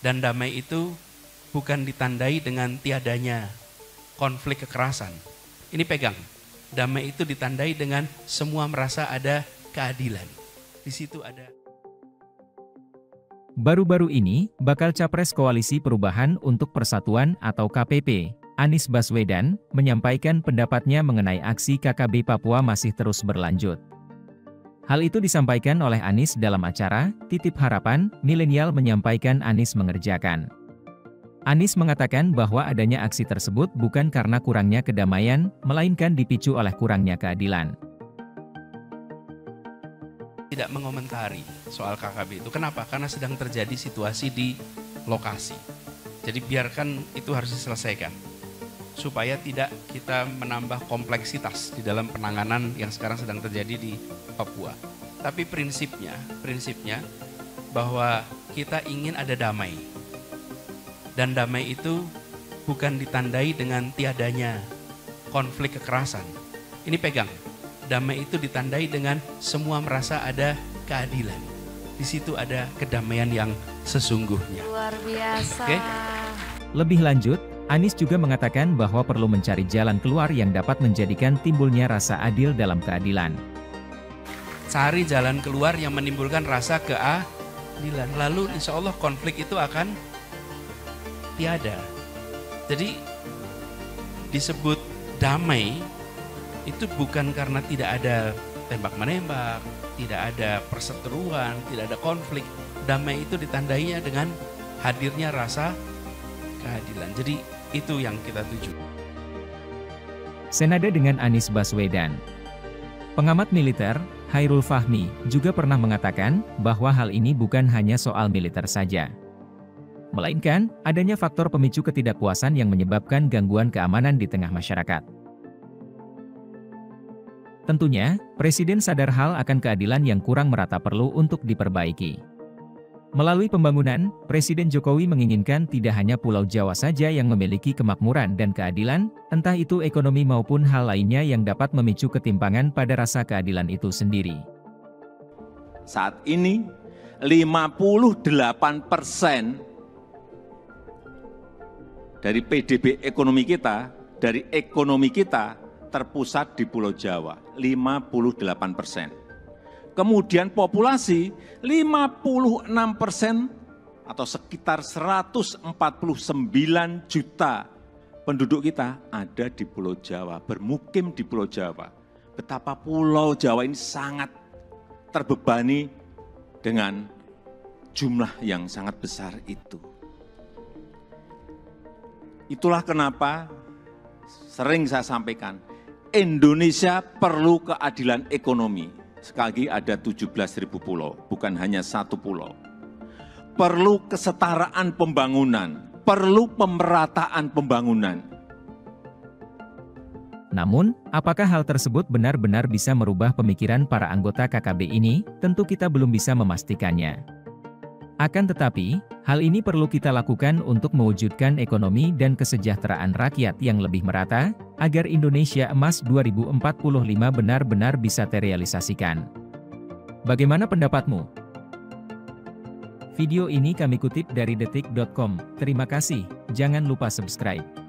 Dan damai itu bukan ditandai dengan tiadanya konflik kekerasan. Ini pegang. Damai itu ditandai dengan semua merasa ada keadilan. Di situ ada. Baru-baru ini, bakal Capres Koalisi Perubahan untuk Persatuan atau KPP, Anies Baswedan, menyampaikan pendapatnya mengenai aksi KKB Papua masih terus berlanjut. Hal itu disampaikan oleh Anies dalam acara Titip Harapan, Milenial menyampaikan Anies mengerjakan. Anies mengatakan bahwa adanya aksi tersebut bukan karena kurangnya kedamaian, melainkan dipicu oleh kurangnya keadilan. Tidak mengomentari soal KKB itu. Kenapa? Karena sedang terjadi situasi di lokasi. Jadi biarkan itu harus diselesaikan. Supaya tidak kita menambah kompleksitas di dalam penanganan yang sekarang sedang terjadi di Papua. Tapi prinsipnya bahwa kita ingin ada damai. Dan damai itu bukan ditandai dengan tiadanya konflik kekerasan. Ini pegang. Damai itu ditandai dengan semua merasa ada keadilan. Di situ ada kedamaian yang sesungguhnya. Luar biasa. Oke? Lebih lanjut, Anies juga mengatakan bahwa perlu mencari jalan keluar yang dapat menjadikan timbulnya rasa adil dalam keadilan. Cari jalan keluar yang menimbulkan rasa keadilan. Lalu insya Allah konflik itu akan tiada. Jadi disebut damai itu bukan karena tidak ada tembak-menembak, tidak ada perseteruan, tidak ada konflik. Damai itu ditandainya dengan hadirnya rasa keadilan. Jadi itu yang kita tuju. Senada dengan Anies Baswedan, pengamat militer, Hairul Fahmi, juga pernah mengatakan bahwa hal ini bukan hanya soal militer saja. Melainkan, adanya faktor pemicu ketidakpuasan yang menyebabkan gangguan keamanan di tengah masyarakat. Tentunya, Presiden sadar hal akan keadilan yang kurang merata perlu untuk diperbaiki. Melalui pembangunan, Presiden Jokowi menginginkan tidak hanya Pulau Jawa saja yang memiliki kemakmuran dan keadilan, entah itu ekonomi maupun hal lainnya yang dapat memicu ketimpangan pada rasa keadilan itu sendiri. Saat ini, 58% dari PDB ekonomi kita, dari ekonomi kita, terpusat di Pulau Jawa, 58%. Kemudian populasi 56% atau sekitar 149 juta penduduk kita ada di Pulau Jawa, bermukim di Pulau Jawa. Betapa Pulau Jawa ini sangat terbebani dengan jumlah yang sangat besar itu. Itulah kenapa sering saya sampaikan, Indonesia perlu keadilan ekonomi. Sekali lagi ada 17.000 pulau, bukan hanya satu pulau. Perlu kesetaraan pembangunan, perlu pemerataan pembangunan. Namun, apakah hal tersebut benar-benar bisa merubah pemikiran para anggota KKB ini? Tentu kita belum bisa memastikannya. Akan tetapi, hal ini perlu kita lakukan untuk mewujudkan ekonomi dan kesejahteraan rakyat yang lebih merata, agar Indonesia Emas 2045 benar-benar bisa terrealisasikan. Bagaimana pendapatmu? Video ini kami kutip dari detik.com. Terima kasih, jangan lupa subscribe.